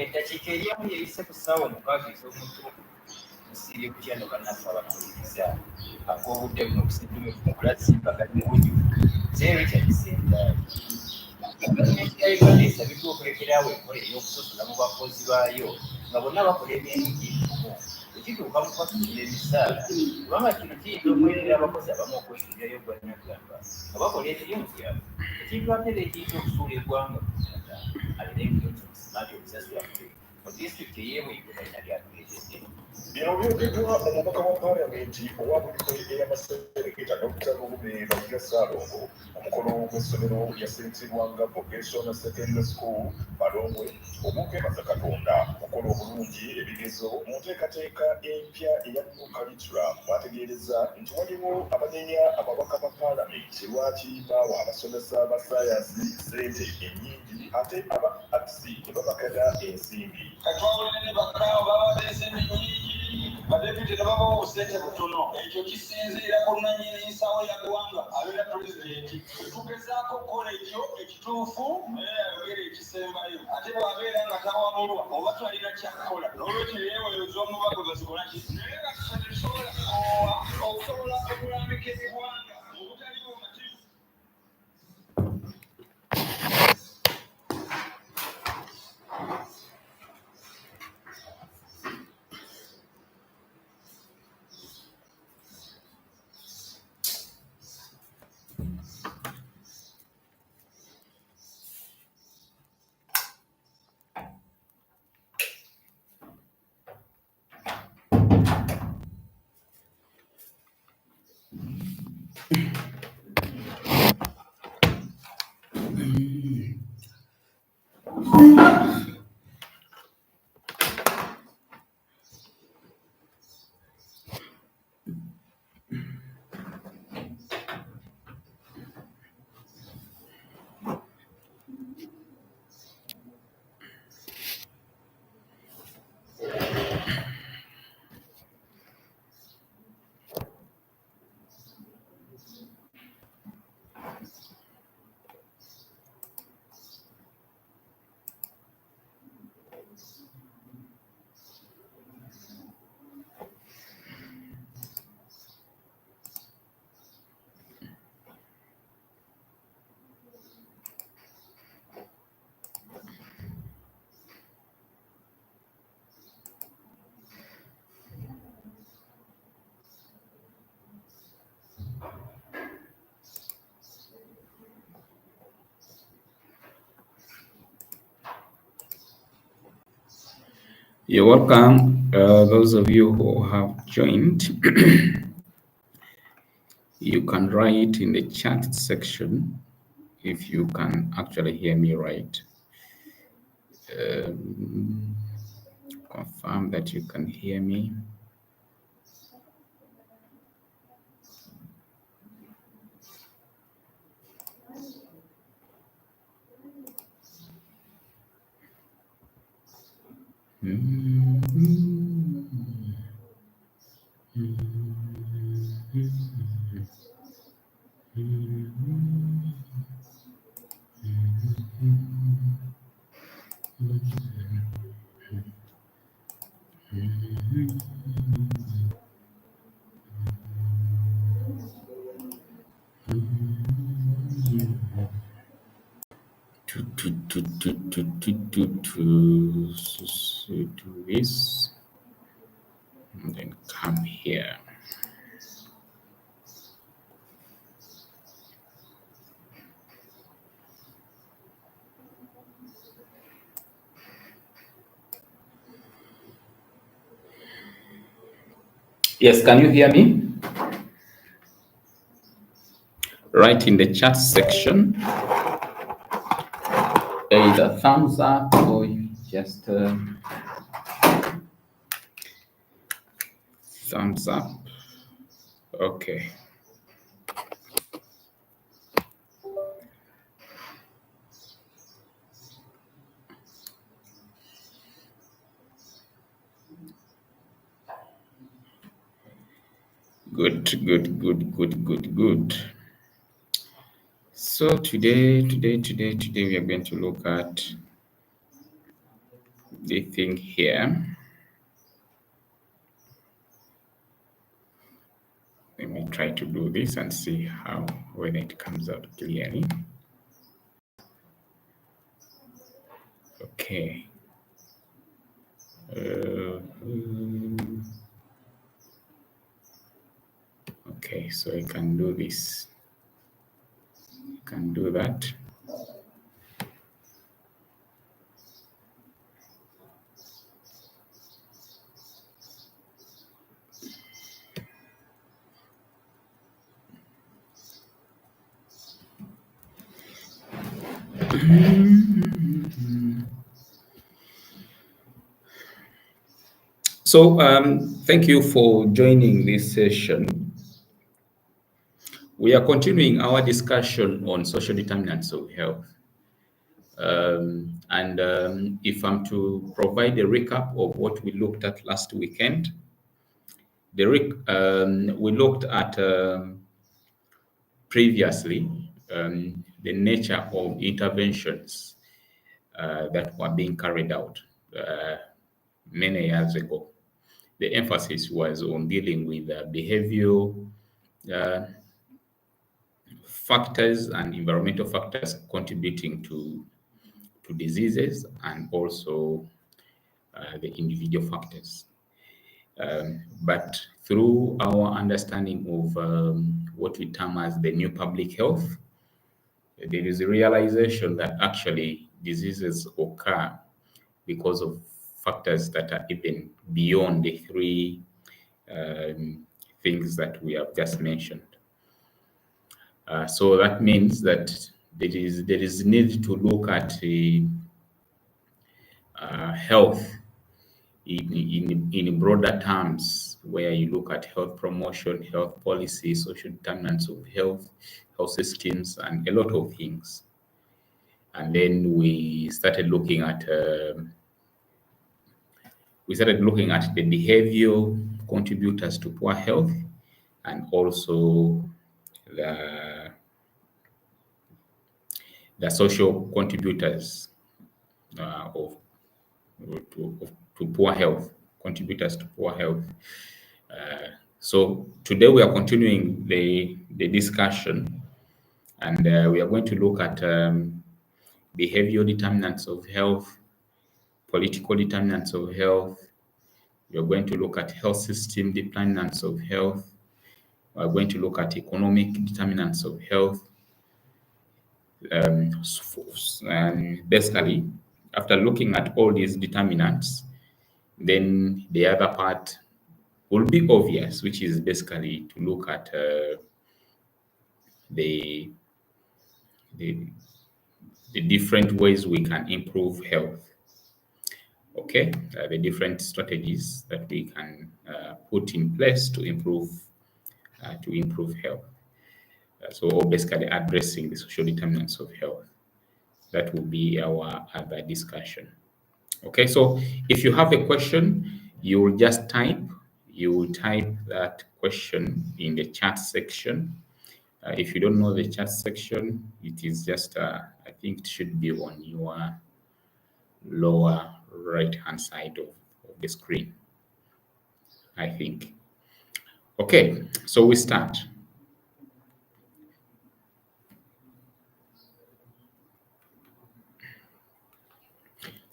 eddakiika erimu yeyise ku ssaawa mukaaga ez'omutuufu musiri kutyano bannaffe abamaliriza ak'obudde buno okusiddume kumukulasimba gali mu bujjuvu zeerukyalisendaayi gavumenti ya uganda esabiddwa okulekeraawo enkola ey'okusosola mu bakozi baayo nga bonna bakola emirimu gy'ekimu ekituuka mu kwasasula emisaala kubanga kino kiyinza okwerera abakozi abamu okwesulirayo gwannagamba nga bakola emirimu gyabwe ekintu ate era ekiyinza okusuula eggwanga ku ttaka alina ebirungi musimanti okusasula mu disitulikiti ey'ebweyiko balina byatuleetedde. Bino byogeddwa omubaka wa paalamenti owa buliko ey'amaserengeta Dr. Lubbe Bayiga Ssaalongo omukolo gw'essomero yasinzibwanga Vocational Secondary School Balongwe ogw'okwebaza Katonda okukola obulungi ebigezo mu nteekateeka empya eya new curriculum. Bategeereza nti waliwo abanenya ababaka ba paalamenti lwaki baawa abasomesa ba sayansi ssente ennyingi ate aba ATSI ne babagada ensimbi. Katwawulire bakaawo babaza ensimbi nnyingi badepite ne babawo ssente butono. Ekyo kisinziira ku nnannyini nsawo ya ggwanga abeera pulezidenti. Tugezaako okukola ekyo ekituufu naye ayogera ekisembayo ate bw'abeera nga tawabulwa oba twalina kyakukola n'olwekyo yeeweereza omubaka bazikola ki naye nga tusobola okusobola okulambika eggwanga mu butali bumativu. You're welcome, those of you who have joined. You can write in the chat section if you can actually hear me right. Confirm that you can hear me. So do this and then come here. Yes, can you hear me? Write in the chat section either thumbs up or just thumbs up. Okay. Good. So today we are going to look at the thing here. Let me try to do this and see how whether it comes out clearly. Okay. Okay, so I can do this. I can do that. So thank you for joining this session. We are continuing our discussion on social determinants of health. If I'm to provide a recap of what we looked at last weekend, we looked at previously the nature of interventions that were being carried out many years ago. The emphasis was on dealing with behavioral factors and environmental factors contributing to diseases, and also the individual factors. But through our understanding of what we term as the new public health, there is a realization that actually diseases occur because of factors that are even beyond the three things that we have just mentioned. So that means that there is need to look at health in broader terms, where you look at health promotion, health policy, social determinants of health, health systems, and a lot of things. And then we started looking at the behavioral contributors to poor health, and also the social contributors to poor health, contributors to poor health. So today we are continuing the discussion, and we are going to look at behavioral determinants of health, political determinants of health. We are going to look at health system determinants of health. We are going to look at economic determinants of health. And basically, after looking at all these determinants, then the other part will be obvious, which is basically to look at the different ways we can improve health. Okay, the different strategies that we can put in place to improve health. So basically addressing the social determinants of health. That will be our other discussion. Okay, so if you have a question, you will just type that question in the chat section. If you don't know the chat section, it is just, I think it should be on your lower right-hand side of the screen, I think. Okay, so we start.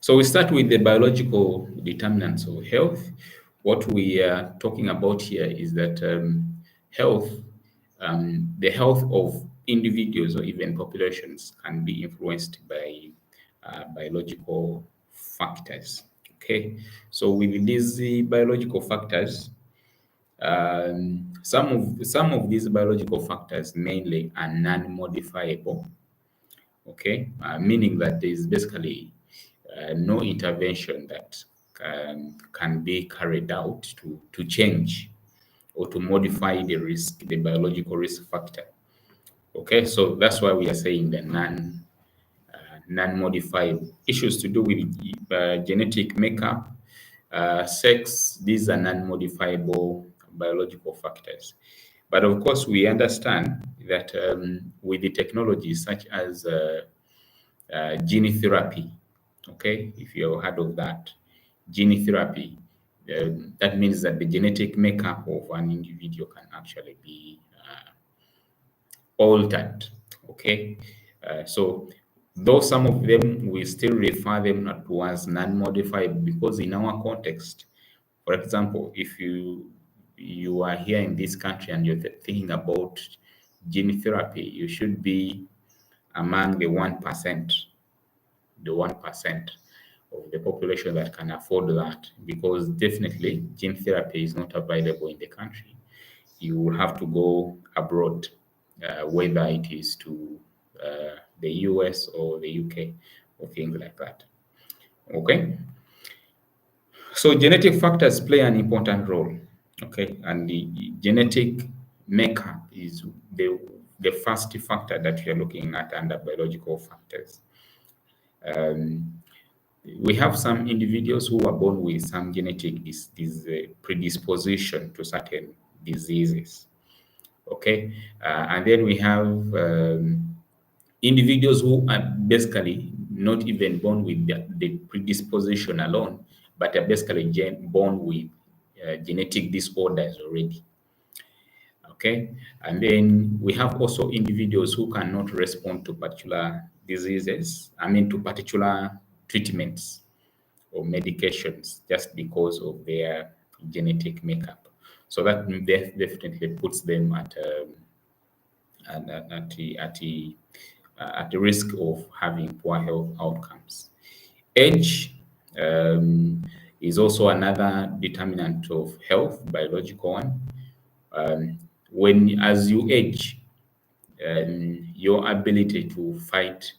So we start with the biological determinants of health. What we are talking about here is that health, the health of individuals or even populations can be influenced by biological factors. Okay, so with these biological factors, some of these biological factors mainly are non-modifiable. Okay, meaning that there is basically no intervention that can be carried out to change or to modify the biological risk factor. Okay, so that's why we are saying the non-modifiable issues to do with genetic makeup, sex. These are non-modifiable biological factors. But of course, we understand that with the technologies such as gene therapy, Okay, if you've heard of that, gene therapy, that means that the genetic makeup of an individual can actually be altered. Okay, so though some of them we still refer them to as non-modified, because in our context, for example, if you are here in this country and you're thinking about gene therapy, you should be among the 1%, the 1% of the population that can afford that, because definitely gene therapy is not available in the country. You will have to go abroad, whether it is to the US or the UK or things like that. Okay, so genetic factors play an important role. Okay, and the genetic makeup is the first factor that we are looking at under biological factors. Um, we have some individuals who are born with some genetic predisposition to certain diseases. Okay, and then we have individuals who are basically not even born with the predisposition alone, but are basically born with genetic disorders already. Okay, and then we have also individuals who cannot respond to particular diseases, I mean to particular treatments or medications, just because of their genetic makeup. So that definitely puts them at the risk of having poor health outcomes. Age is also another determinant of health, biological one. When as you age, your ability to fight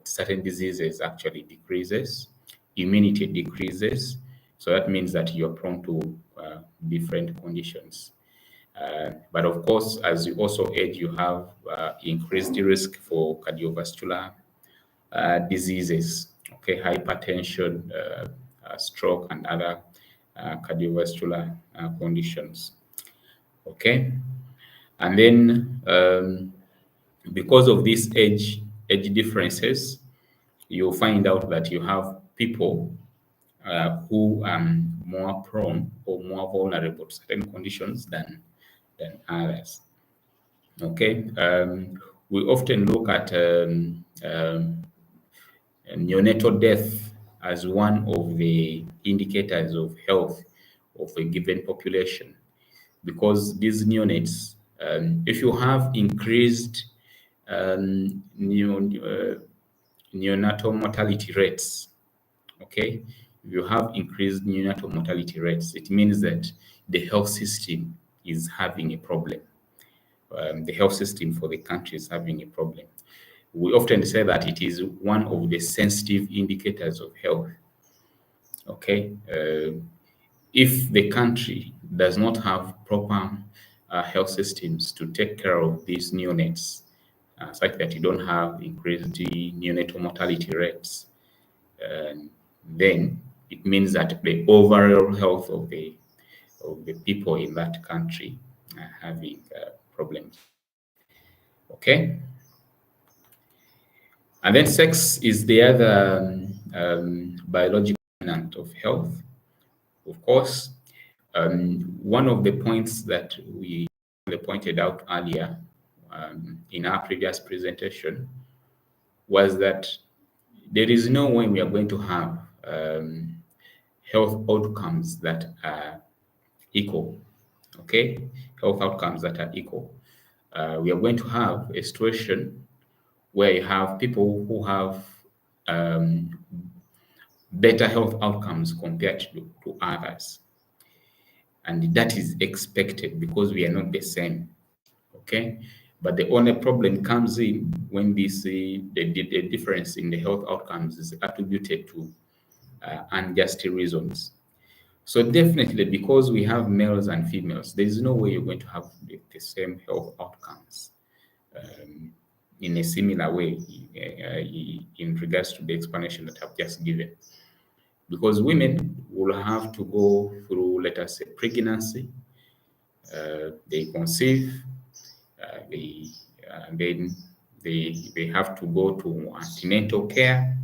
certain diseases actually decreases, immunity decreases. So that means that you're prone to different conditions. But of course, as you also age, you have increased risk for cardiovascular diseases, okay, hypertension, stroke, and other cardiovascular conditions. Okay, and then because of these age differences, you'll find out that you have people who are more prone or more vulnerable to certain conditions than others. Okay, we often look at neonatal death as one of the indicators of health of a given population, because these neonates, if you have increased neonatal mortality rates, okay, if you have increased neonatal mortality rates, it means that the health system is having a problem. The health system for the country is having a problem. We often say that it is one of the sensitive indicators of health. Okay, if the country does not have proper health systems to take care of these neonates, such that you don't have increased neonatal mortality rates, then it means that the overall health of the people in that country are having problems. Okay, and then sex is the other biological determinant of health. Of course, one of the points that we pointed out earlier in our previous presentation was that there is no way we are going to have health outcomes that are equal. Okay, health outcomes that are equal. We are going to have a situation where you have people who have better health outcomes compared to others. And that is expected because we are not the same. Okay, but the only problem comes in when the difference in the health outcomes is attributed to unjust reasons. So definitely, because we have males and females, there is no way you're going to have the same health outcomes in a similar way in regards to the explanation that I've just given. Because women will have to go through, let us say, pregnancy, they conceive, then they have to go to antenatal care,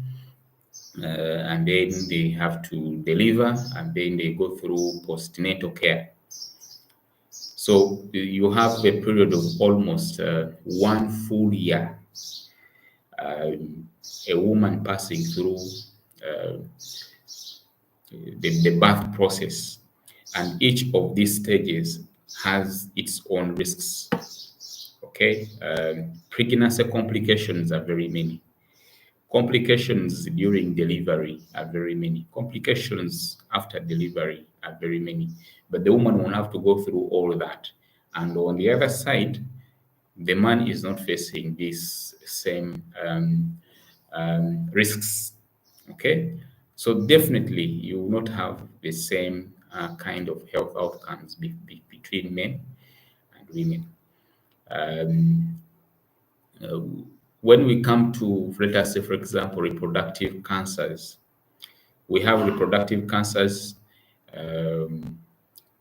and then they have to deliver, and then they go through postnatal care. So you have a period of almost 1 full year, a woman passing through uh, the birth process, and each of these stages has its own risks. Okay, pregnancy complications are very many. Complications during delivery are very many. Complications after delivery are very many. But the woman will have to go through all that. And on the other side, the man is not facing these same risks. Okay, so definitely you will not have the same kind of health outcomes between men and women. Um, uh, when we come to, let us say, for example, reproductive cancers, we have reproductive cancers. Um,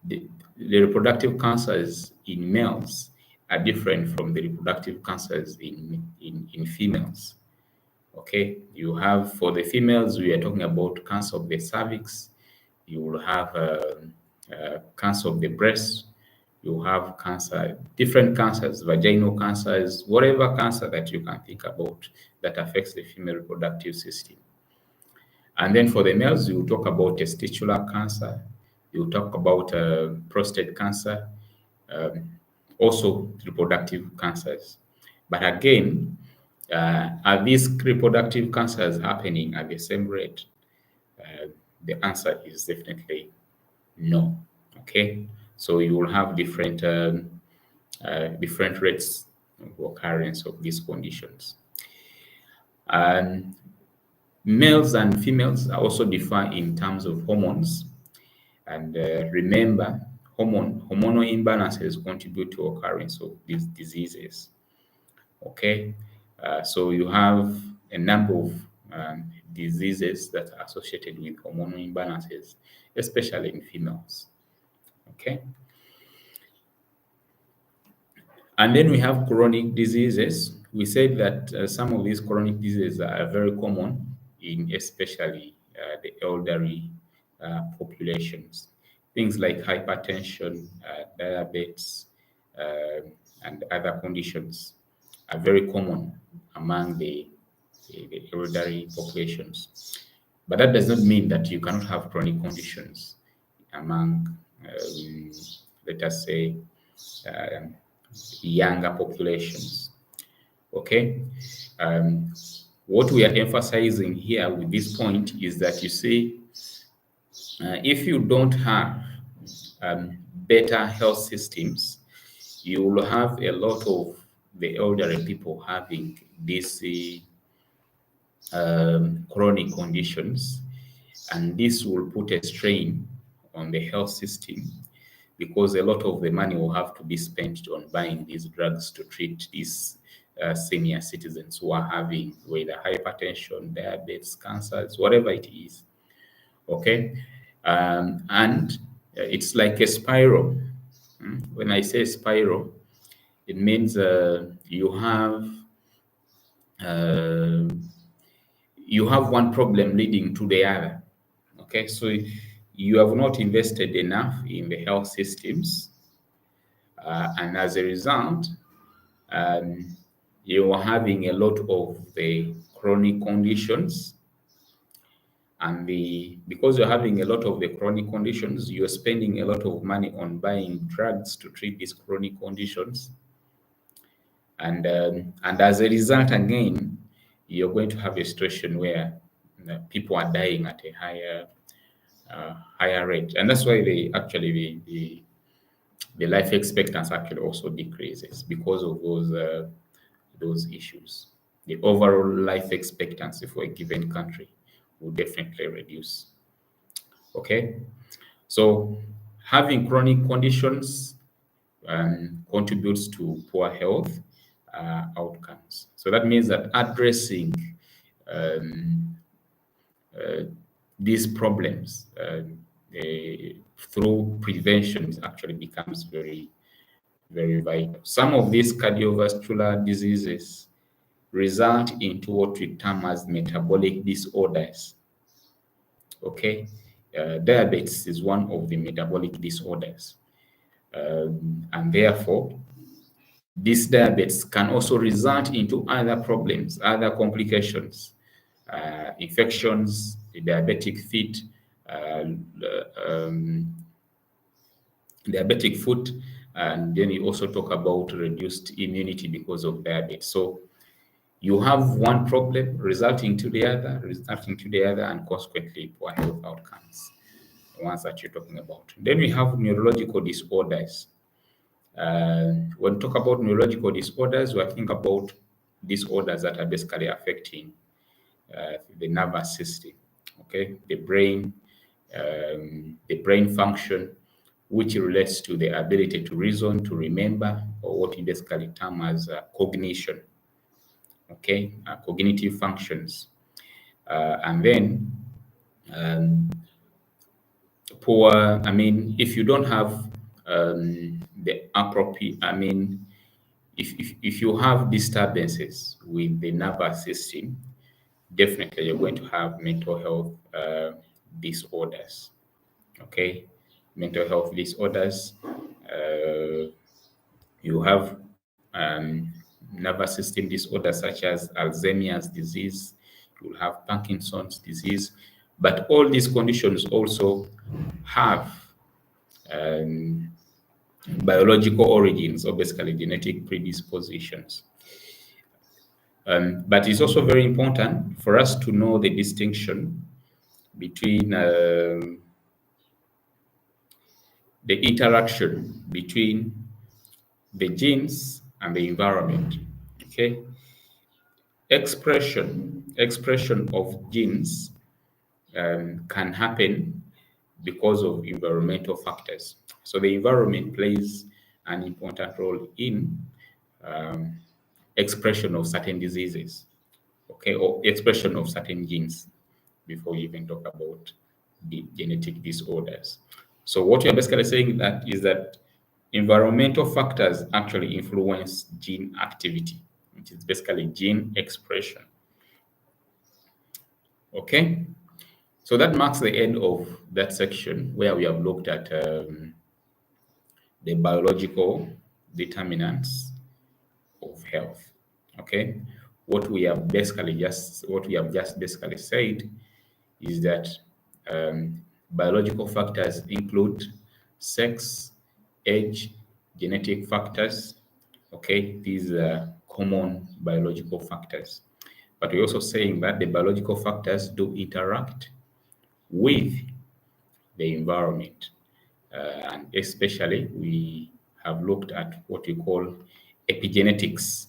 the reproductive cancers in males are different from the reproductive cancers in females. Okay, you have, for the females, we are talking about cancer of the cervix, you will have cancer of the breast, you have cancer, different cancers, vaginal cancers, whatever cancer that you can think about that affects the female reproductive system. And then for the males, you talk about testicular cancer, you talk about prostate cancer, um, also reproductive cancers. But again, are these reproductive cancers happening at the same rate? Uh, the answer is definitely no. Okay, so you will have different rates of occurrence of these conditions. And males and females are also differ in terms of hormones. And remember, hormonal imbalances contribute to occurrence of these diseases. Okay, so you have a number of diseases that are associated with hormonal imbalances, especially in females. Okay, and then we have chronic diseases. We said that some of these chronic diseases are very common in especially the elderly populations. Things like hypertension, diabetes, and other conditions are very common among the elderly populations. But that does not mean that you cannot have chronic conditions among, let us say, um, younger populations. Okay. What we are emphasizing here with this point is that, you see, if you don't have better health systems, you will have a lot of the elderly people having these chronic conditions, and this will put a strain on the health system, because a lot of the money will have to be spent on buying these drugs to treat these senior citizens who are having whether hypertension, diabetes, cancers, whatever it is. Okay, and it's like a spiral. When I say spiral, it means uh, you have one problem leading to the other. Okay, so you have not invested enough in the health systems, and as a result, um, you are having a lot of the chronic conditions, and because you're having a lot of the chronic conditions, you're spending a lot of money on buying drugs to treat these chronic conditions, and as a result, again, you're going to have a situation where people are dying at a higher rate, and that's why they actually the life expectancy actually also decreases because of those issues. The overall life expectancy for a given country will definitely reduce. Okay, so having chronic conditions contributes to poor health outcomes. So that means that addressing um, uh, these problems through prevention actually becomes very, very vital. Some of these cardiovascular diseases result into what we term as metabolic disorders. Okay, diabetes is one of the metabolic disorders, and therefore this diabetes can also result into other problems, other complications, infections, diabetic feet, uh, um, diabetic foot, and then you also talk about reduced immunity because of diabetes. So you have one problem resulting to the other, and consequently poor health outcomes, the ones that you're talking about. Then we have neurological disorders. When we talk about neurological disorders, we are thinking about disorders that are basically affecting the nervous system, okay, the brain function, which relates to the ability to reason, to remember, or what we basically term as cognition, okay, cognitive functions. And then um, if you don't have the appropriate, if you have disturbances with the nervous system, definitely you're going to have mental health disorders. Okay, mental health disorders. You have nervous system disorders such as Alzheimer's disease. You will have Parkinson's disease, but all these conditions also have um, biological origins, or basically genetic predispositions. But it's also very important for us to know the distinction between the interaction between the genes and the environment. Okay, expression of genes can happen because of environmental factors. So the environment plays an important role in um, expression of certain diseases, okay, or expression of certain genes before you even talk about the genetic disorders. So what you're basically saying that is that environmental factors actually influence gene activity, which is basically gene expression. Okay, so that marks the end of that section where we have looked at the biological determinants of health. Okay, what we have just basically said is that biological factors include sex, age, genetic factors. Okay, these are common biological factors. But we're also saying that the biological factors do interact with the environment. And especially, we have looked at what we call epigenetics,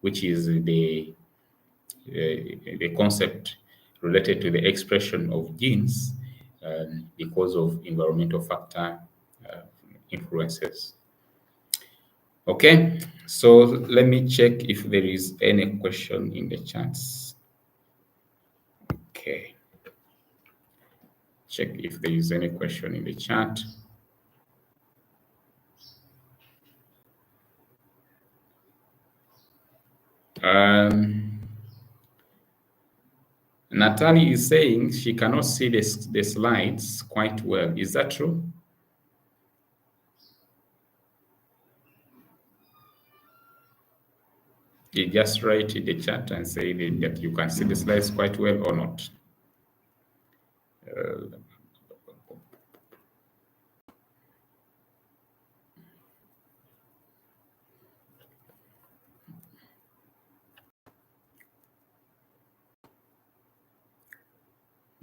which is the concept related to the expression of genes because of environmental factor uh, influences. Okay, so let me check if there is any question in the chats. Okay, check if there is any question in the chat. Um, Natalie is saying she cannot see the slides quite well. Is that true? You just write in the chat and say that you can see the slides quite well or not.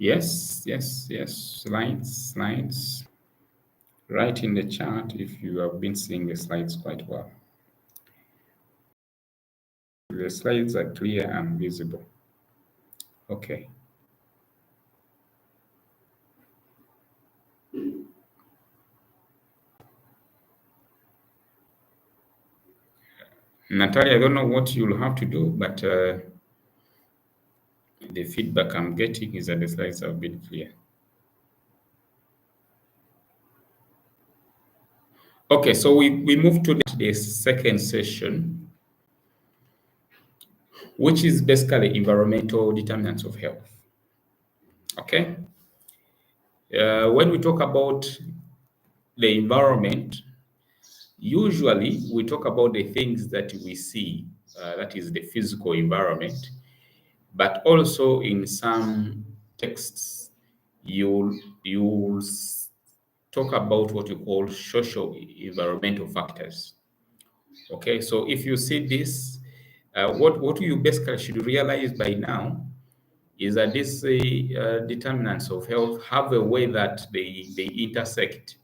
Yes, yes, yes. Slides. Write in the chat if you have been seeing the slides quite well. The slides are clear and visible. Okay. Natalia, I don't know what you'll have to do, but the feedback I'm getting is that the slides have been clear. Okay, so we move to the second session, which is basically environmental determinants of health. Okay, When we talk about the environment, usually we talk about the things that we see, that is the physical environment, but also in some texts, you'll talk about what you call social environmental factors. Okay, so if you see this, what you basically should realize by now is that these determinants of health have a way that they intersect.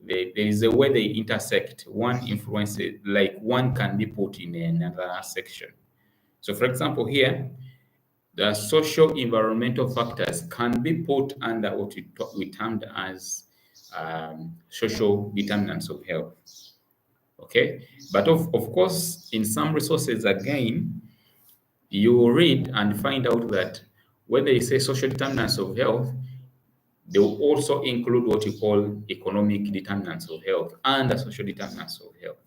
There is a way they intersect. One influences, like one can be put in another section. So, for example, here, the social environmental factors can be put under what we termed as social determinants of health. Okay, but of course, in some resources, again, you will read and find out that when they say social determinants of health, they will also include what you call economic determinants of health and the social determinants of health.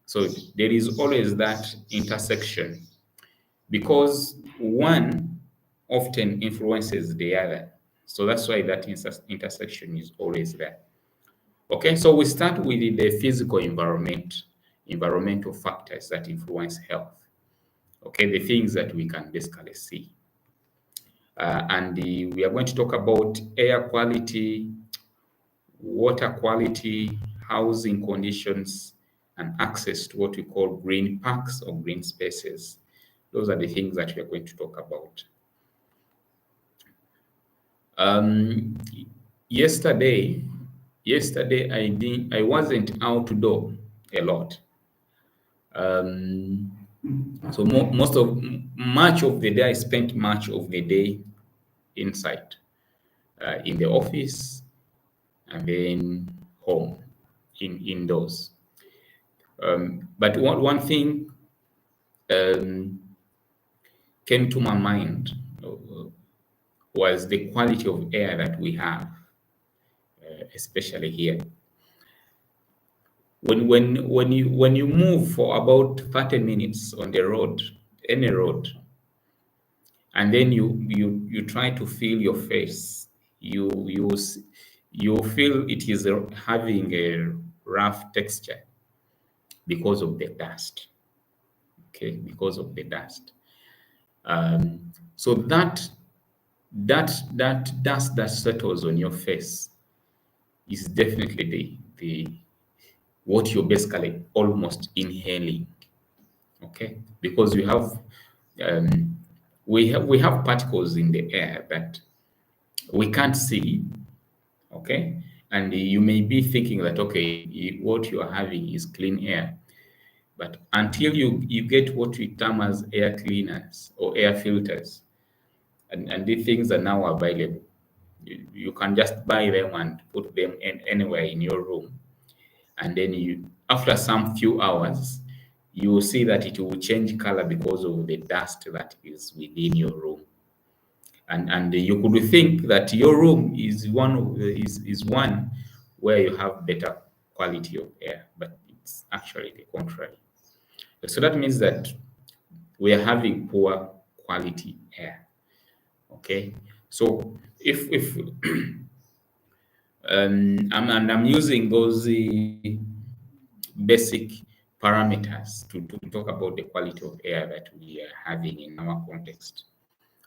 So there is always that intersection because one often influences the other. So that's why that intersection is always there. Okay, so we start with the physical environment, environmental factors that influence health. Okay, the things that we can basically see. We are going to talk about air quality, water quality, housing conditions, and access to what we call green parks or green spaces. Those are the things that we are going to talk about. Um, yesterday, I wasn't outdoor a lot. Um, so much of the day, I spent much of the day inside, in the office, and then home, indoors. But one thing um, came to my mind was the quality of air that we have, especially here. When you move for about 30 minutes on the road, any road, and then you try to feel your face, you feel it is having a rough texture because of the dust. Okay, because of the dust. So that dust that settles on your face is definitely the what you're basically almost inhaling. Okay, because um, we have particles in the air that we can't see. Okay, and you may be thinking that okay, what you are having is clean air, but until you get what we term as air cleaners or air filters, and these things are now available. You can just buy them and put them anywhere in your room, and then after some few hours, you will see that it will change color because of the dust that is within your room. And you could think that your room is one where you have better quality of air, but it's actually the contrary. So that means that we are having poor quality air. Okay, so if I'm using those basic parameters to talk about the quality of air that we are having in our context.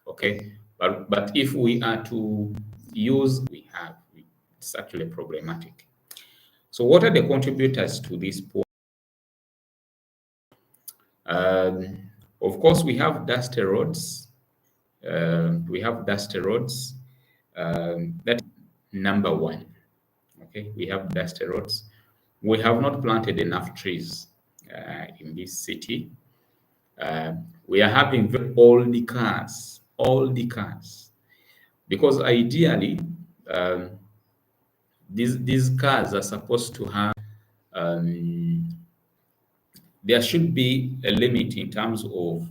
Okay, but if we are to use we have, it's actually problematic. So what are the contributors to this poor? Of course, we have dusty roads. That number one. Okay, we have dusty roads. We have not planted enough trees in this city. We are having very old cars, because ideally these cars are supposed to have um, there should be a limit in terms of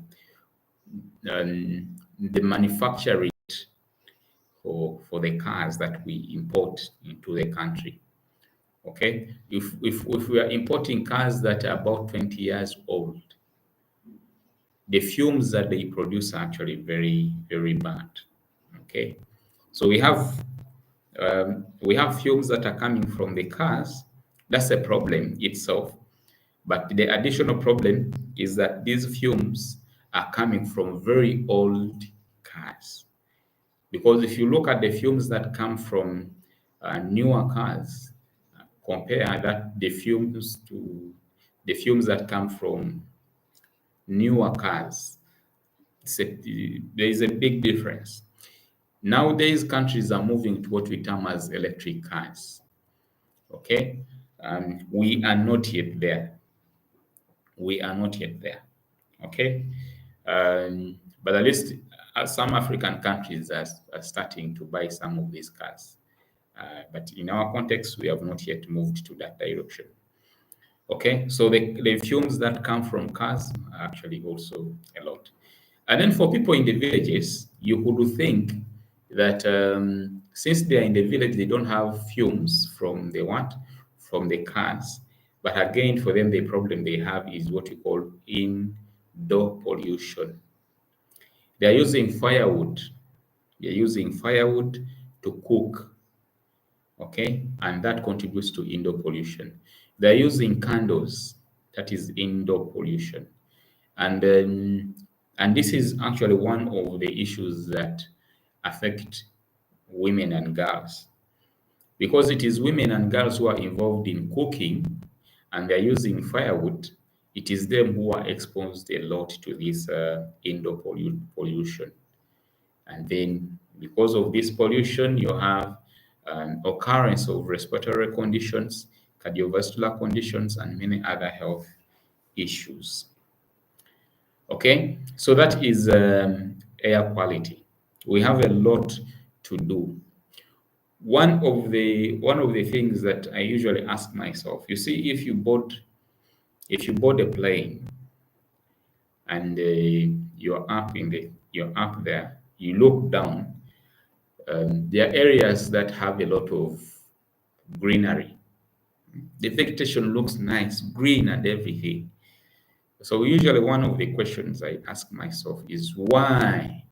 the manufacturing for the cars that we import into the country. Okay, if we are importing cars that are about 20 years old, the fumes that they produce are actually very, very bad. Okay, so we have We have fumes that are coming from the cars. That's a problem itself. But the additional problem is that these fumes are coming from very old cars. Because if you look at the fumes that come from newer cars, compare that the fumes to the fumes that come from newer cars, there is a big difference. Nowadays, countries are moving to what we term as electric cars. Okay, we are not yet there. We are not yet there. Okay, but at least some African countries are starting to buy some of these cars. But in our context, we have not yet moved to that direction. Okay, so the fumes that come from cars are actually also a lot. And then for people in the villages, you would think that since they are in the village, they don't have fumes from the what? From the cars. But again, for them, the problem they have is what we call indoor pollution. They are using firewood. They are using firewood to cook, okay, and that contributes to indoor pollution. They're using candles, that is indoor pollution, and this is actually one of the issues that affect women and girls, because it is women and girls who are involved in cooking and they're using firewood. It is them who are exposed a lot to this indoor pollution. And then because of this pollution, you have an occurrence of respiratory conditions, cardiovascular conditions, and many other health issues. Okay, so that is air quality. We have a lot to do. One of the things that I usually ask myself, you see, if you board a plane and you're up there, you look down. There are areas that have a lot of greenery. The vegetation looks nice, green and everything. So usually one of the questions I ask myself is why?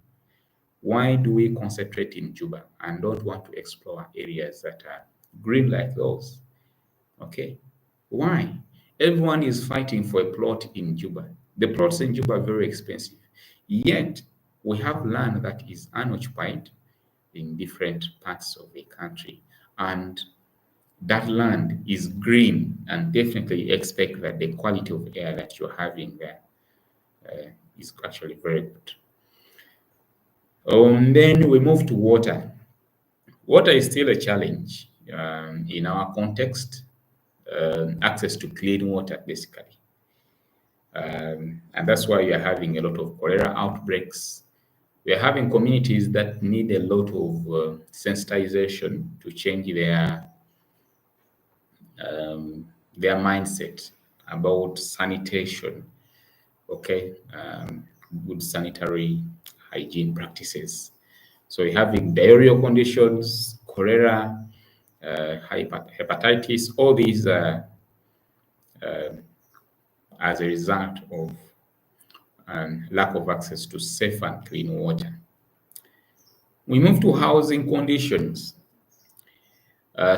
Why do we concentrate in Juba and don't want to explore areas that are green like those? Okay. Why? Everyone is fighting for a plot in Juba. The plots in Juba are very expensive. Yet we have land that is unoccupied in different parts of the country. And that land is green, and definitely expect that the quality of air that you're having there is actually very good. Then we move to water. Water is still a challenge in our context, access to clean water, basically. And that's why you're having a lot of cholera outbreaks. We're having communities that need a lot of sensitization to change their mindset about sanitation, okay, good sanitary hygiene practices. So we're having diarrheal conditions, cholera, hepatitis, all these as a result of lack of access to safe and clean water. We move to housing conditions.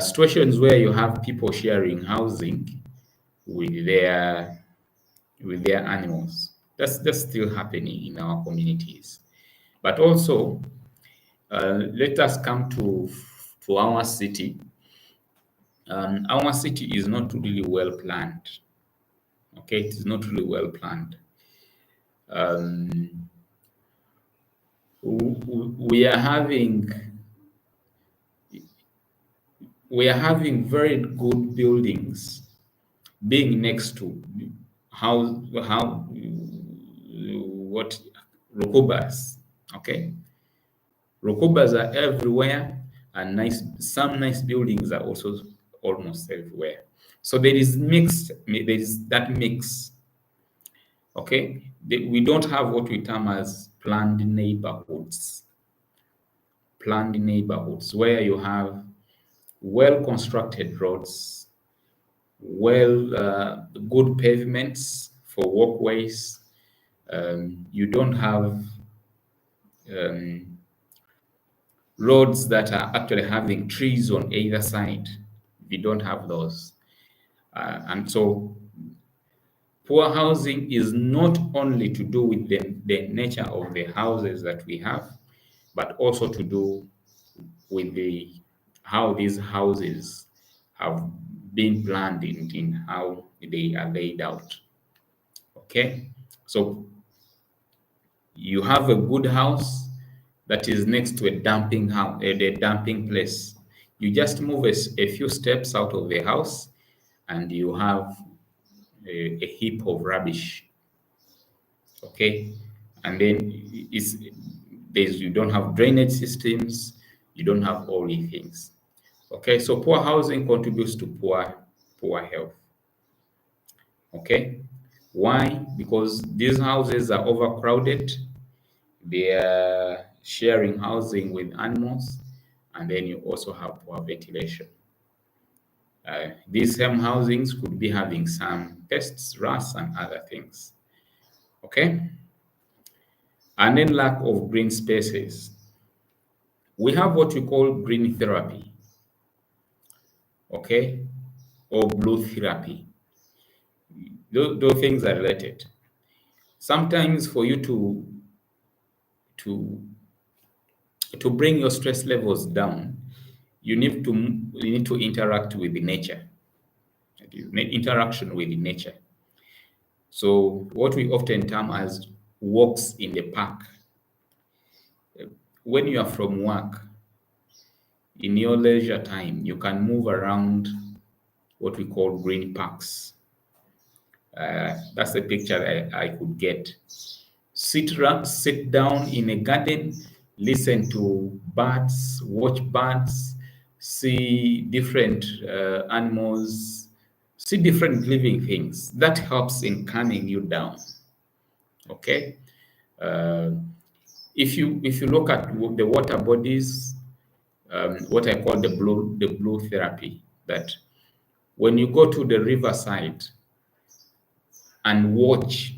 Situations where you have people sharing housing with their animals. That's still happening in our communities. But also, let us come to our city. Our city is not really well planned. Okay, it is not really well planned. Um, we are having very good buildings being next to how what rokubas. Okay, rokubas are everywhere, and some nice buildings are also almost everywhere. So there is that mix. Okay, we don't have what we term as planned neighborhoods. Planned neighborhoods where you have well constructed roads, good pavements for walkways. You don't have roads that are actually having trees on either side. We don't have those. And so poor housing is not only to do with the nature of the houses that we have, but also to do with the how these houses have been planned in how they are laid out. Okay, so you have a good house that is next to a dumping house, a dumping place. You just move a few steps out of the house, and you have a heap of rubbish. Okay, and then you don't have drainage systems, you don't have all these things. Okay, so poor housing contributes to poor health. Okay, why? Because these houses are overcrowded, they are sharing housing with animals, and then you also have poor ventilation. These same housings could be having some pests, rats, and other things. Okay, and then lack of green spaces. We have what we call green therapy, okay, or blue therapy. Those things are related. Sometimes for you to to bring your stress levels down, you need to interact with the nature. You need interaction with the nature. So what we often term as walks in the park. When you are from work, in your leisure time, you can move around what we call green parks. That's the picture I could get. Sit down in a garden, listen to birds, watch birds, see different animals, see different living things. That helps in calming you down. Okay. Uh, if you look at the water bodies, what I call the blue therapy, that when you go to the riverside and watch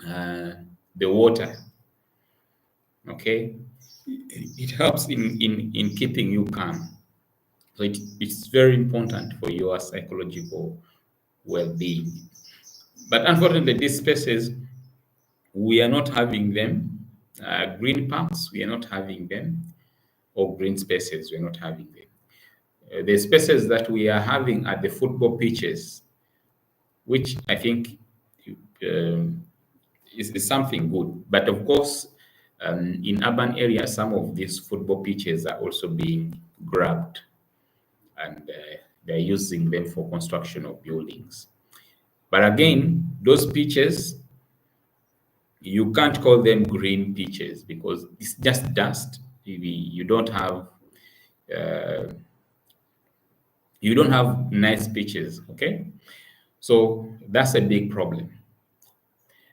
uh, the water, okay, it helps in keeping you calm. So it's very important for your psychological well-being. But unfortunately, these spaces, we are not having them. Green parks, we are not having them, or green spaces, we're not having them. The spaces that we are having are the football pitches, which I think um, is something good. But of course, in urban areas, some of these football pitches are also being grabbed, and they're using them for construction of buildings. But again, those pitches, you can't call them green pitches because it's just dust. You don't have uh, nice pitches. Okay, so that's a big problem.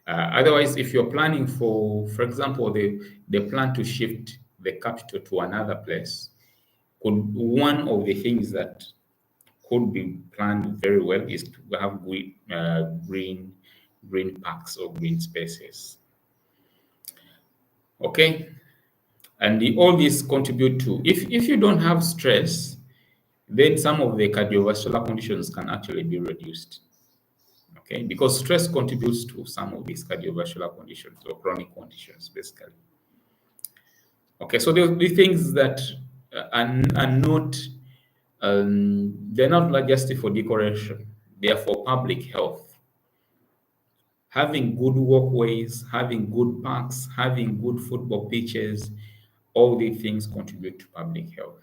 Otherwise, if you're planning for example, they plan to shift the capital to another place, could one of the things that could be planned very well is to have green parks or green spaces. Okay, and all these contribute to, if you don't have stress, then some of the cardiovascular conditions can actually be reduced. Okay, because stress contributes to some of these cardiovascular conditions or chronic conditions, basically. Okay, so the things that are not, they're not like just for decoration, they are for public health. Having good walkways, having good parks, having good football pitches, all these things contribute to public health.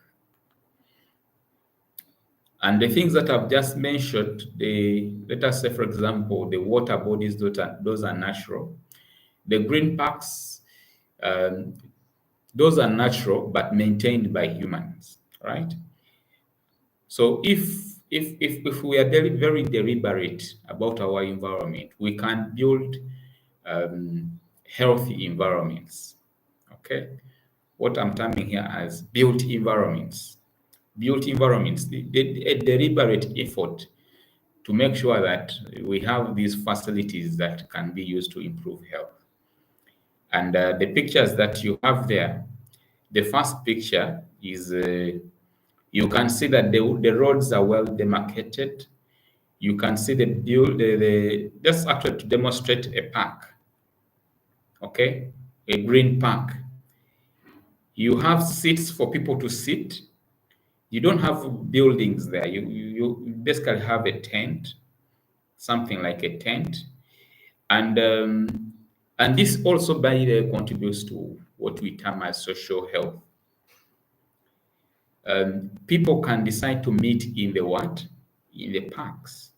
And the things that I've just mentioned, let us say, for example, the water bodies, those are natural. The green parks, um, those are natural but maintained by humans, right? So if we are very deliberate about our environment, we can build healthy environments. Okay, what I'm terming here as built environments. Built environments, a deliberate effort to make sure that we have these facilities that can be used to improve health. And the pictures that you have there, the first picture is you can see that the roads are well demarcated. You can see just actually to demonstrate a park, okay, a green park. You have seats for people to sit. You don't have buildings there. You basically have a tent, something like a tent, and this also by the way contributes to what we term as social health. People can decide to meet in the what? In the parks,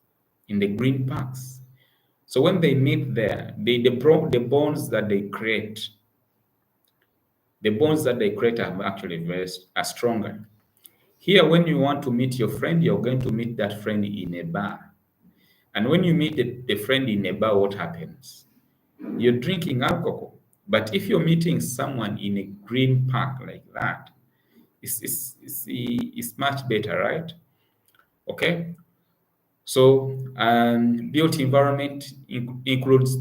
in the green parks. So when they meet there, the bonds that they create, are actually are stronger. Here, when you want to meet your friend, you're going to meet that friend in a bar. And when you meet the friend in a bar, what happens? You're drinking alcohol. But if you're meeting someone in a green park like that, it's much better, right? Okay. So built environment includes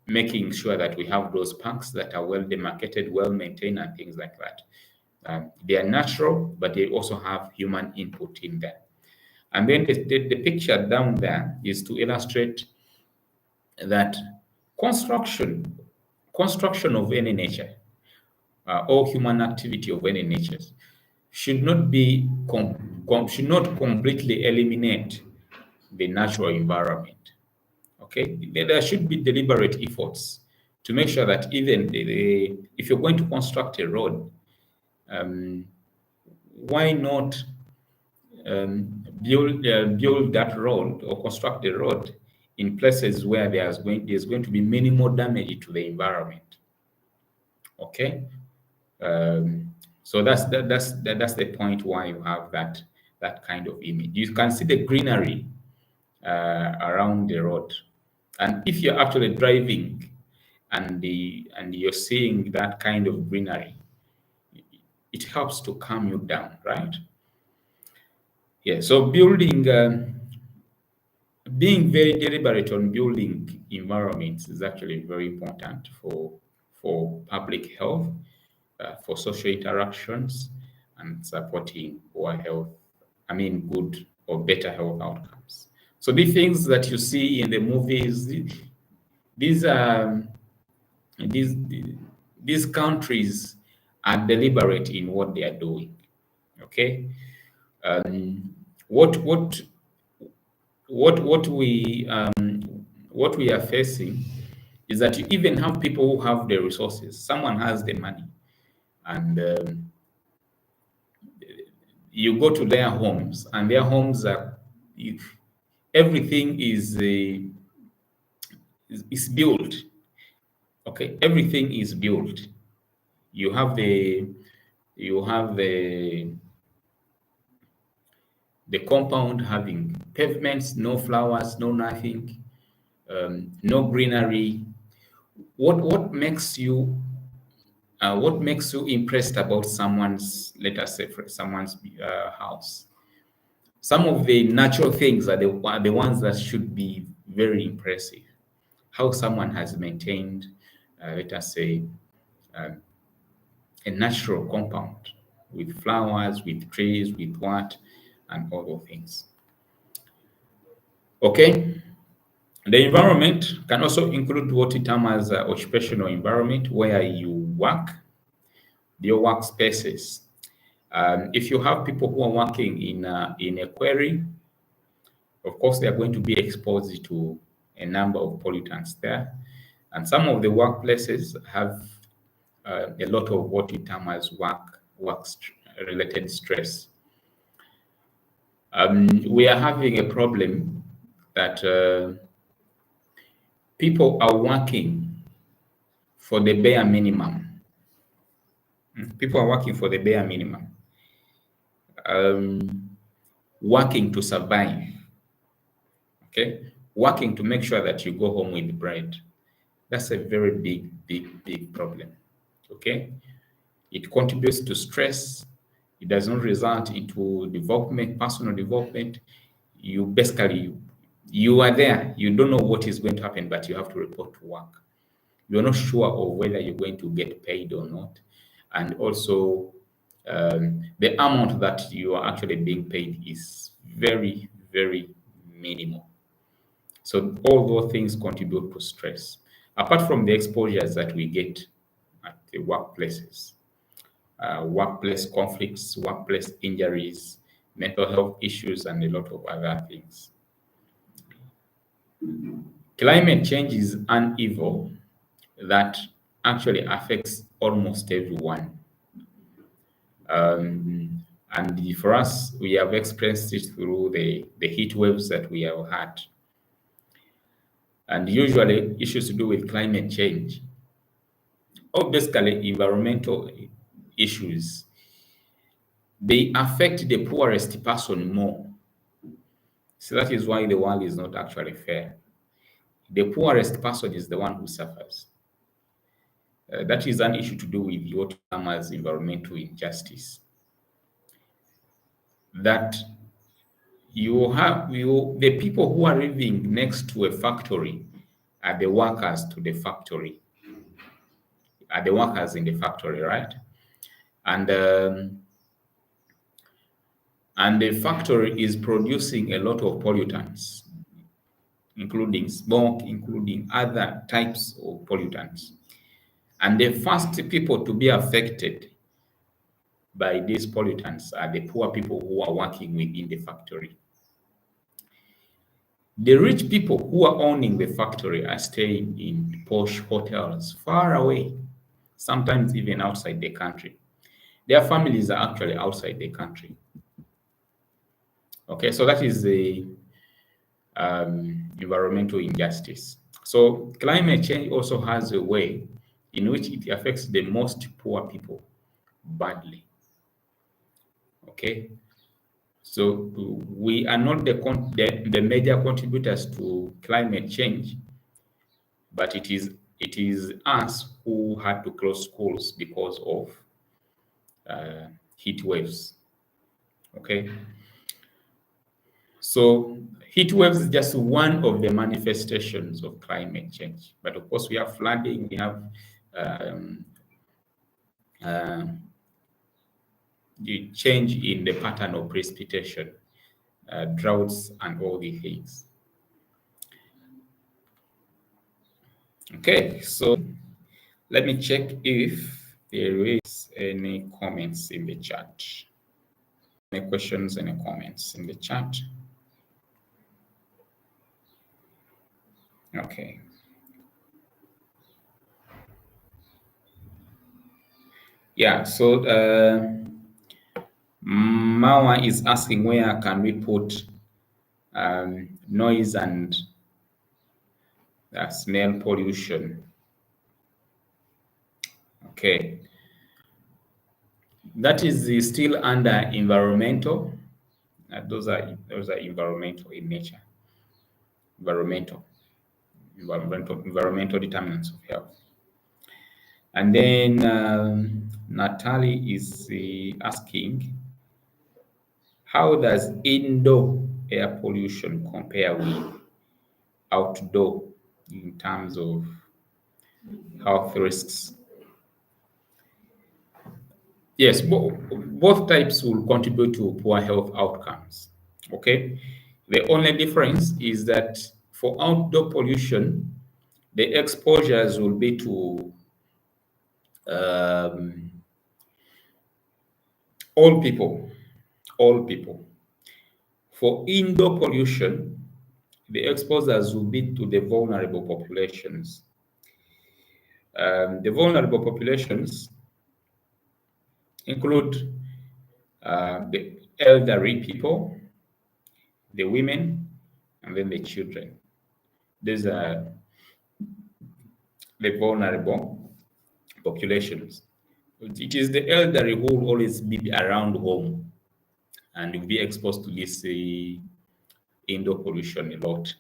making sure that we have those parks that are well demarcated, well maintained, and things like that. They are natural, but they also have human input in there. And then the picture down there is to illustrate that construction of any nature or human activity of any nature should not be should not completely eliminate the natural environment. Okay, there should be deliberate efforts to make sure that even if you're going to construct a road, why not build that road or construct the road in places where there's going to be minimal damage to the environment. Okay, so that's the point why you have that kind of image. You can see the greenery around the road, and if you're actually driving and you're seeing that kind of greenery, it helps to calm you down, right? Yeah. So being very deliberate on building environments is actually very important for public health, for social interactions, and supporting our health. I mean, good or better health outcomes. So the things that you see in the movies, these are these these countries are deliberate in what they are doing. Okay, what what what we are facing is that you even have people who have the resources. Someone has the money, and you go to their homes, and their homes are everything is built. Okay, everything is built. You have the compound having pavements, no flowers, no nothing, no greenery. What makes you impressed about someone's, let us say, someone's house? Some of the natural things are the ones that should be very impressive. How someone has maintained, let us say, um, a natural compound with flowers, with trees, with what, and all those things. Okay. The environment can also include what we term as occupational environment, where you work, your workspaces. If you have people who are working in a quarry, of course, they are going to be exposed to a number of pollutants there. And some of the workplaces have a lot of what we term as related stress. We are having a problem that people are working for the bare minimum. People are working for the bare minimum, working to survive. Okay, working to make sure that you go home with bread. That's a very big problem. Okay, it contributes to stress. It does not result into development, personal development. You are there. You don't know what is going to happen, but you have to report to work. You're not sure of whether you're going to get paid or not. and also the amount that you are actually being paid is very, very minimal. So all those things contribute to stress. Apart from the exposures that we get at the workplaces, workplace conflicts, workplace injuries, mental health issues, and a lot of other things. Climate change is an evil that actually affects almost everyone. And for us, we have experienced it through the heat waves that we have had. And usually, issues to do with climate change, or basically environmental issues, they affect the poorest person more. So that is why the world is not actually fair. The poorest person is the one who suffers. That is an issue to do with what term as environmental injustice. That the people who are living next to a factory are the workers to the factory, are the workers in the factory, right? And and the factory is producing a lot of pollutants, including smoke, including other types of pollutants. And the first people to be affected by these pollutants are the poor people who are working within the factory. The rich people who are owning the factory are staying in posh hotels far away, sometimes even outside the country. Their families are actually outside the country. Okay, so that is the environmental injustice. So climate change also has a way in which it affects the most poor people badly. Okay, so we are not the major contributors to climate change, but it is us who had to close schools because of heat waves. Okay, so heat waves is just one of the manifestations of climate change. But of course, we have flooding, we have um, uh, the change in the pattern of precipitation, droughts, and all these things. Okay, so let me check if there is any comments in the chat. Any questions, any comments in the chat? Okay. Yeah, so Mawa is asking where can we put noise and smell pollution. Okay. That is still under environmental. Those are environmental in nature. Environmental determinants of health. And then Natalie is asking, how does indoor air pollution compare with outdoor in terms of health risks? Yes, both types will contribute to poor health outcomes. Okay, the only difference is that for outdoor pollution, the exposures will be to um, all people. For indoor pollution, the exposures will be to the vulnerable populations. The vulnerable populations include the elderly people, the women, and then the children. These are the vulnerable populations. It is the elderly who will always be around home and will be exposed to this indoor pollution a lot.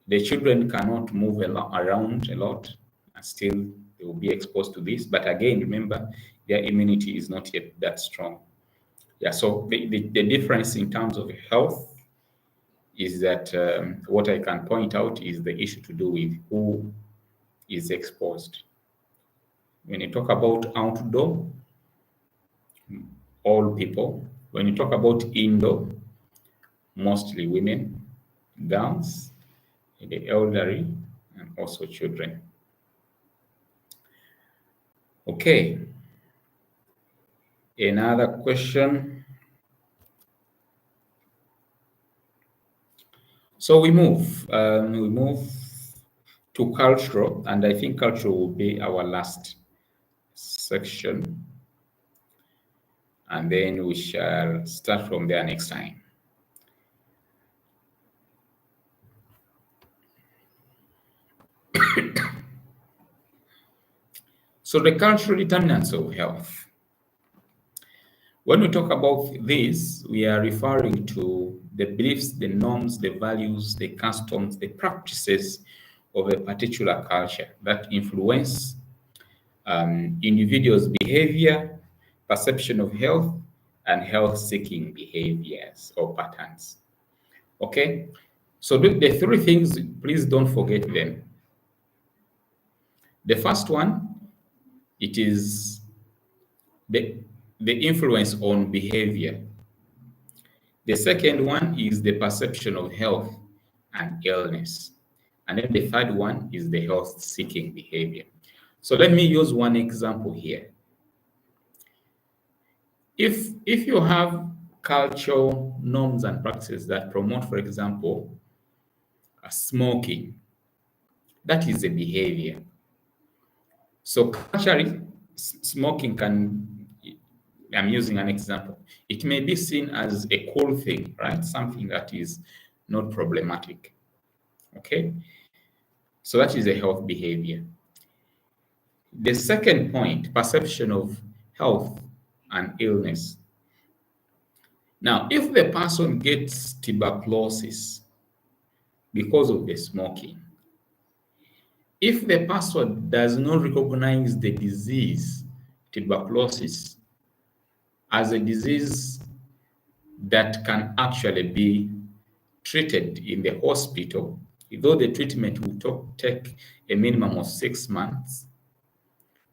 The children cannot move around a lot, and still they will be exposed to this. But again, remember, their immunity is not yet that strong. Yeah, so the difference in terms of health is that what I can point out is the issue to do with who is exposed. When you talk about outdoor, all people. When you talk about indoor, mostly women, girls, the elderly, and also children. Okay, another question. So we move to cultural, and I think cultural will be our last section, and then we shall start from there next time. So the cultural determinants of health. When we talk about this, we are referring to the beliefs, the norms, the values, the customs, the practices of a particular culture that influence individuals' behavior, perception of health, and health seeking behaviors or patterns. Okay? So the three things, please don't forget them. The first one, it is the, the influence on behavior. The second one is the perception of health and illness. And then the third one is the health seeking behavior. So let me use one example here. If you have cultural norms and practices that promote, for example, smoking, that is a behavior. So culturally, smoking can, I'm using an example, it may be seen as a cool thing, right? Something that is not problematic. Okay? So that is a health behavior. The second point, perception of health and illness. Now, if the person gets tuberculosis because of the smoking, if the person does not recognize the disease, tuberculosis, as a disease that can actually be treated in the hospital, though the treatment will take a minimum of 6 months,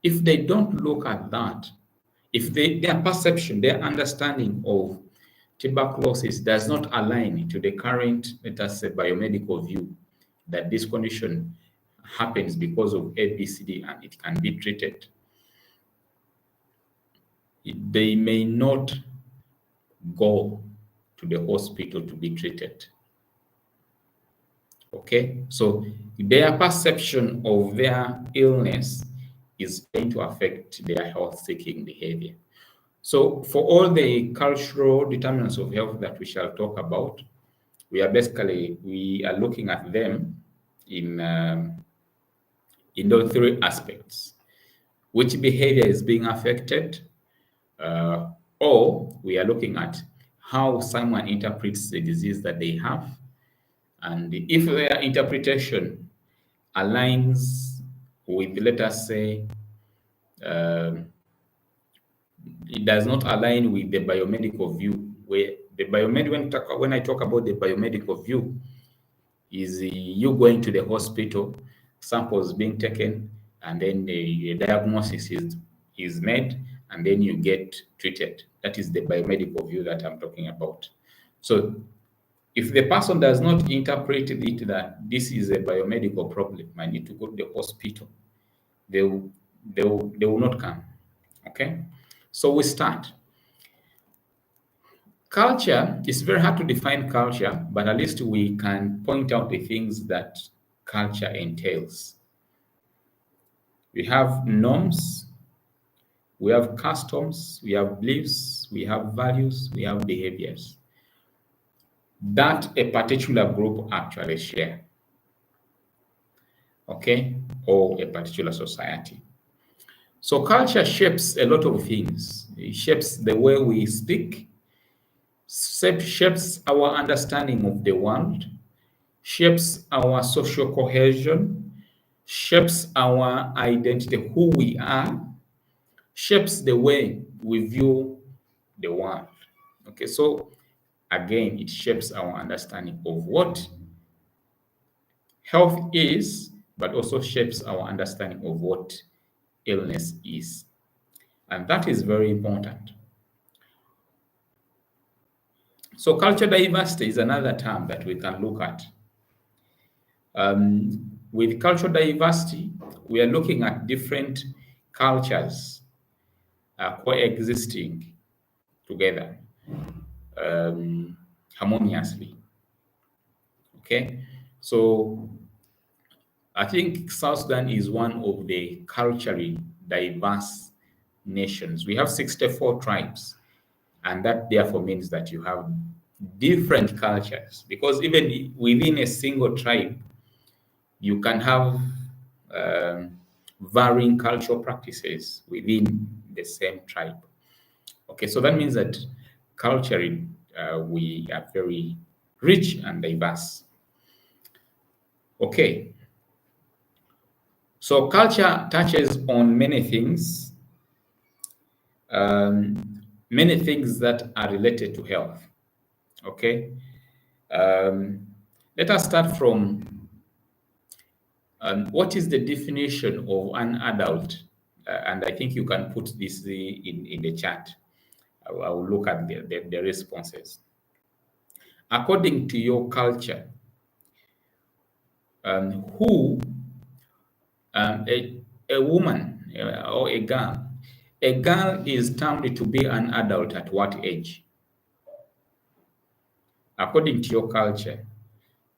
if they don't look at that, if their perception, their understanding of tuberculosis does not align to the current, let us say, biomedical view that this condition happens because of ABCD and it can be treated, they may not go to the hospital to be treated. Okay, so their perception of their illness is going to affect their health seeking behavior. So, for all the cultural determinants of health that we shall talk about, we are looking at them in those three aspects: which behavior is being affected, or we are looking at how someone interprets the disease that they have, and if their interpretation aligns with, let us say, um, it does not align with the biomedical view, where the when I talk about the biomedical view, is you going to the hospital, samples being taken, and then the diagnosis is made, and then you get treated. That is the biomedical view that I'm talking about. So if the person does not interpret it that this is a biomedical problem, I need to go to the hospital, they will not come. Okay? So we start. Culture is very hard to define culture, but at least we can point out the things that culture entails. We have norms, we have customs, we have beliefs, we have values, we have behaviors that a particular group actually share, okay, or a particular society. So culture shapes a lot of things. It shapes the way we speak, shapes our understanding of the world, shapes our social cohesion, shapes our identity, who we are, shapes the way we view the world. Okay, so again, it shapes our understanding of what health is, but also shapes our understanding of what illness is. And that is very important. So culture diversity is another term that we can look at. With cultural diversity, we are looking at different cultures coexisting together harmoniously. Okay, so I think South Sudan is one of the culturally diverse nations. We have 64 tribes, and that therefore means that you have different cultures, because even within a single tribe, you can have varying cultural practices within the same tribe. Okay, so that means that culturally we are very rich and diverse. Okay, so culture touches on many things that are related to health. Okay, let us start from what is the definition of an adult? And I think you can put this in the chat. I will look at the responses. According to your culture, who a woman or a girl is termed to be an adult at what age? According to your culture,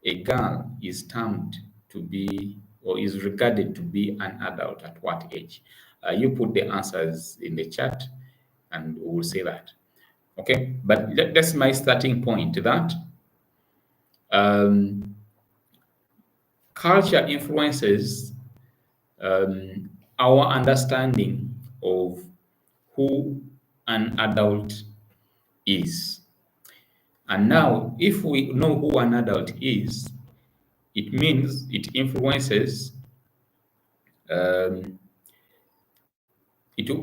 a girl is termed to be or is regarded to be an adult at what age? You put the answers in the chat and we'll say that. Okay, but that's my starting point, that culture influences our understanding of who an adult is. And now, if we know who an adult is, it means it influences um, the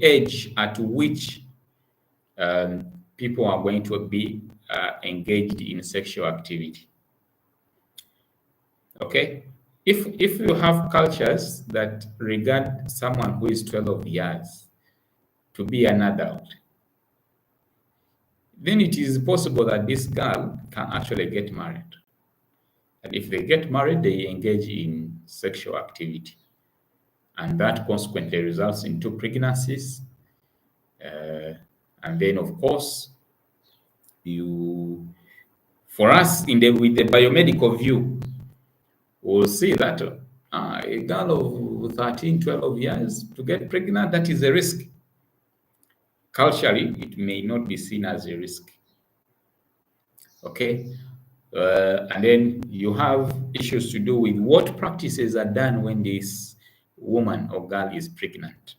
age at which people are going to be engaged in sexual activity. Okay, if you have cultures that regard someone who is 12 years to be an adult, then it is possible that this girl can actually get married. And if they get married, they engage in sexual activity. And that consequently results in two pregnancies. And then, of course, for us, with the biomedical view, we'll see that a girl of 13, 12 years to get pregnant, that is a risk. Culturally, it may not be seen as a risk. Okay, and then you have issues to do with what practices are done when this woman or girl is pregnant.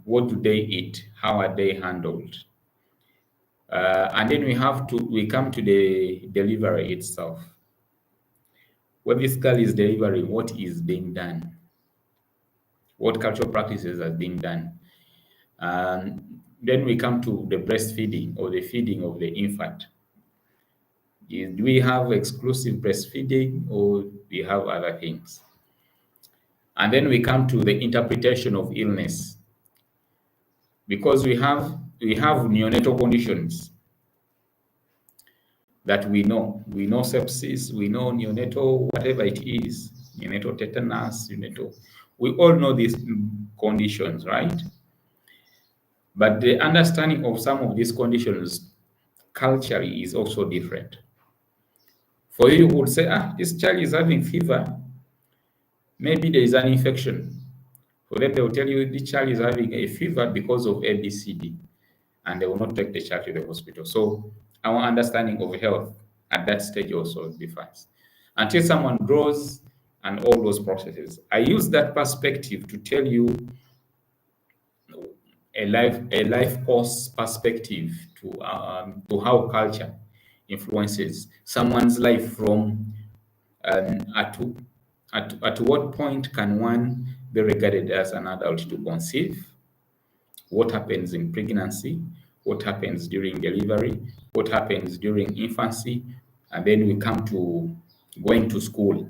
What do they eat? How are they handled? And then we come to the delivery itself. When this girl is delivering, what is being done? What cultural practices are being done? Then we come to the breastfeeding or the feeding of the infant. Do we have exclusive breastfeeding or we have other things? And then we come to the interpretation of illness, because we have neonatal conditions that we know. We know sepsis, we know neonatal, whatever it is, neonatal tetanus, neonatal. We all know these conditions, right? But the understanding of some of these conditions culturally is also different. For you who would say, this child is having fever, maybe there is an infection. For them, they will tell you this child is having a fever because of ABCD, and they will not take the child to the hospital. So our understanding of health at that stage also differs. Until someone grows and all those processes. I use that perspective to tell you a life course perspective to how culture influences someone's life from at what point can one be regarded as an adult to conceive, what happens in pregnancy, what happens during delivery, what happens during infancy, and then we come to going to school.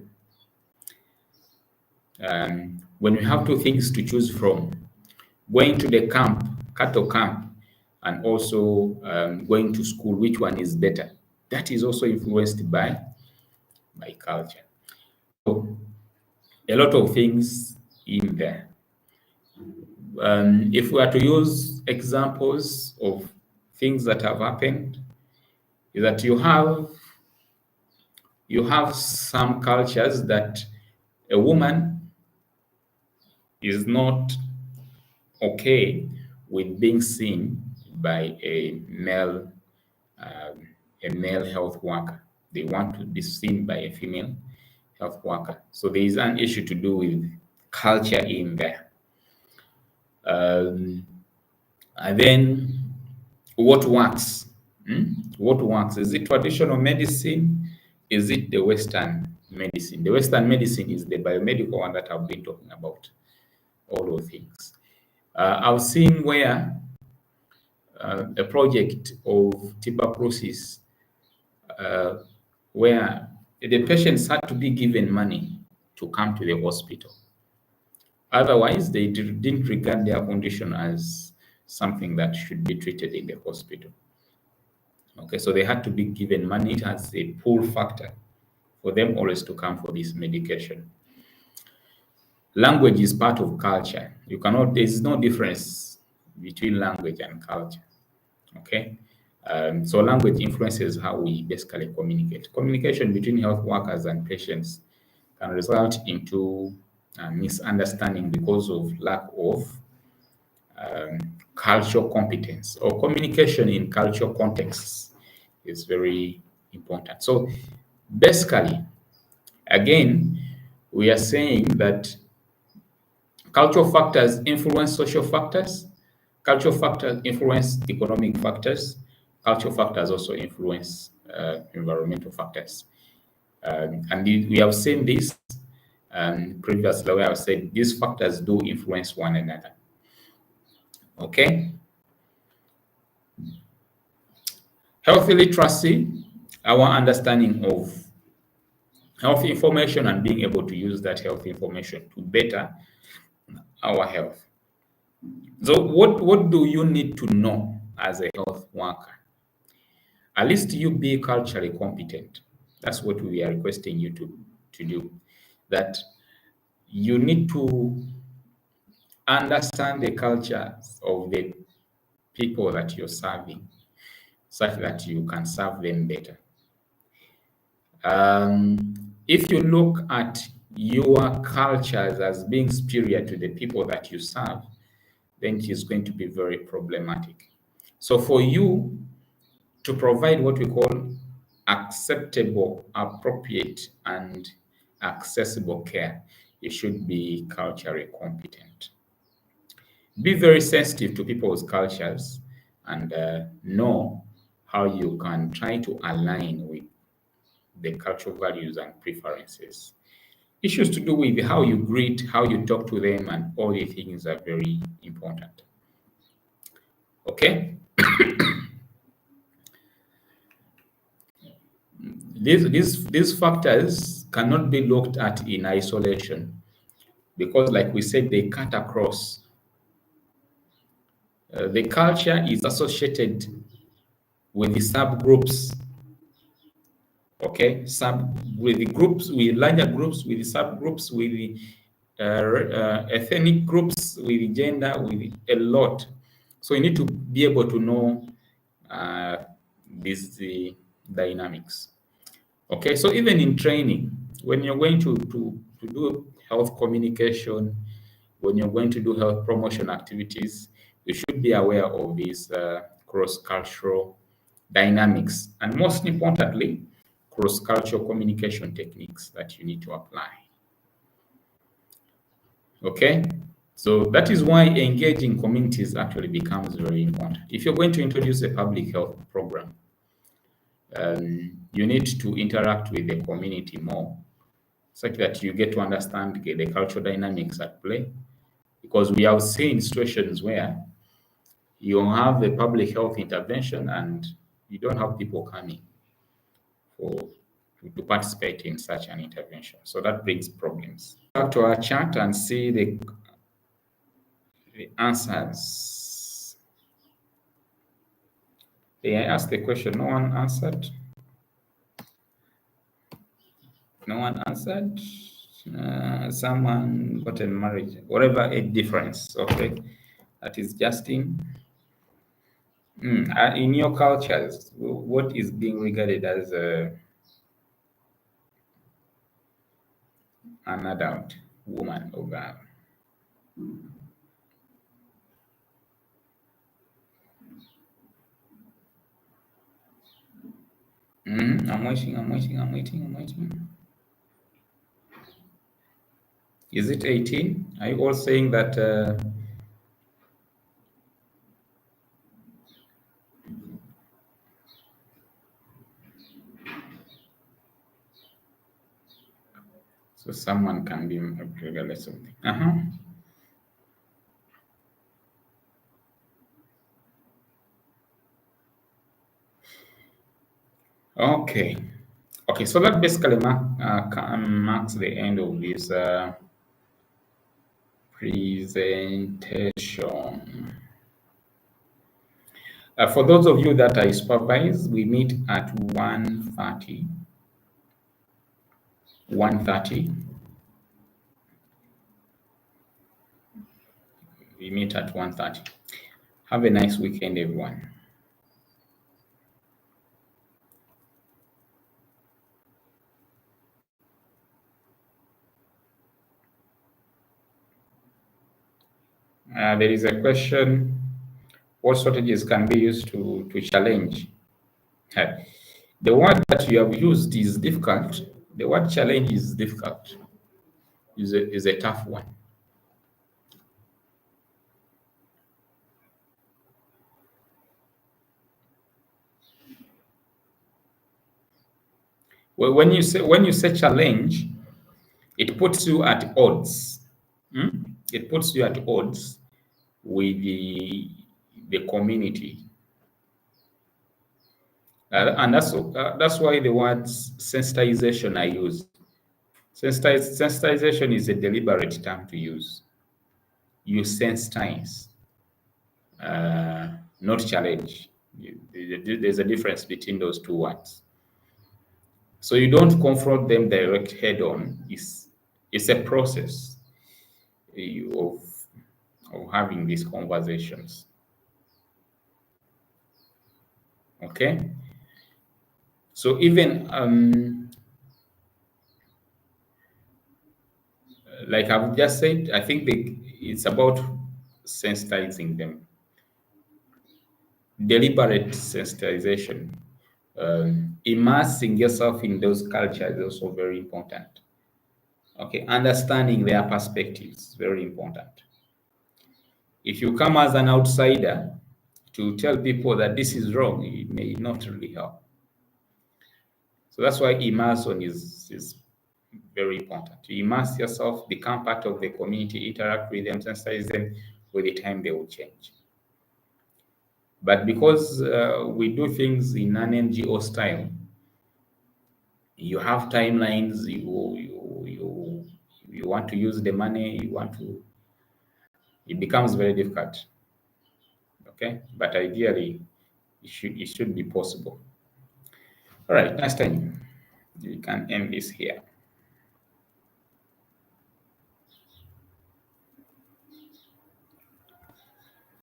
When we have two things to choose from, going to the camp, cattle camp, and also going to school, which one is better? That is also influenced by culture. So a lot of things in there. If we are to use examples of things that have happened, is that you have some cultures that a woman is not okay with being seen by um, a male health worker. They want to be seen by a female health worker. So there is an issue to do with culture in there. Um, and then what works? What works? Is it traditional medicine? Is it the Western medicine? The Western medicine is the biomedical one that I've been talking about, all those things. I've seen where a project of tuberculosis uh, where the patients had to be given money to come to the hospital. Otherwise, they didn't regard their condition as something that should be treated in the hospital. Okay, so they had to be given money as a pull factor for them always to come for this medication. Language is part of culture. You cannot, there is no difference between language and culture. Okay, so language influences how we basically communicate. Communication between health workers and patients can result into misunderstanding because of lack of cultural competence or communication in cultural contexts is very important. So basically, again, we are saying that cultural factors influence social factors, cultural factors influence economic factors, cultural factors also influence environmental factors. And we have seen this previously, where I said these factors do influence one another. Okay? Health literacy, our understanding of health information and being able to use that health information to better our health. So what do you need to know as a health worker? At least you be culturally competent. That's what we are requesting you to do. That you need to understand the cultures of the people that you're serving such that you can serve them better. If you look at your cultures as being superior to the people that you serve, then it is going to be very problematic. So for you to provide what we call acceptable, appropriate, and accessible care, you should be culturally competent. Be very sensitive to people's cultures and know how you can try to align with the cultural values and preferences. Issues to do with how you greet, how you talk to them, and all these things are very important. Okay? These factors cannot be looked at in isolation because, like we said, they cut across. The culture is associated with the subgroups, okay? With the groups, with larger groups, with the subgroups, with the ethnic groups, with the gender, with a lot. So you need to be able to know the dynamics. Okay, so even in training, when you're going to do health communication, when you're going to do health promotion activities, you should be aware of these cross-cultural dynamics, and most importantly, cross-cultural communication techniques that you need to apply. Okay, so that is why engaging communities actually becomes very important. If you're going to introduce a public health program, you need to interact with the community more such that you get to understand the cultural dynamics at play. Because we have seen situations where you have the public health intervention and you don't have people coming to participate in such an intervention. So that brings problems. Back to our chart and see the answers. I asked the question, no one answered. No one answered. Someone got a marriage, whatever a difference. Okay, that is Justin. In your cultures, what is being regarded as an adult woman or girl? I'm waiting. Is it 18? Are you all saying that? So someone can be regardless of something. Okay. Okay, so that basically marks the end of this presentation. For those of you that I supervise, we meet at 1:30. 1:30. We meet at 1:30. Have a nice weekend, everyone. There is a question, what strategies can be used to challenge? The word that you have used is difficult. The word challenge is difficult, is a tough one. Well, when you say challenge, it puts you at odds. It puts you at odds with the community. And that's why the word sensitization I use. Sensitization is a deliberate term to use. You sensitize, not challenge. There's a difference between those two words. So you don't confront them direct head on. It's a process of having these conversations. Okay. So even like I've just said, I think it's about sensitizing them. Deliberate sensitization. Immersing yourself in those cultures is also very important. Okay, understanding their perspectives, very important. If you come as an outsider to tell people that this is wrong, it may not really help. So that's why immersion is very important. To immerse yourself, become part of the community, interact with them, sensitize them. With the time, they will change. But because we do things in an NGO style, you have timelines. You want to use the money. It becomes very difficult. Okay, but ideally, it should be possible. All right, next time we can end this here.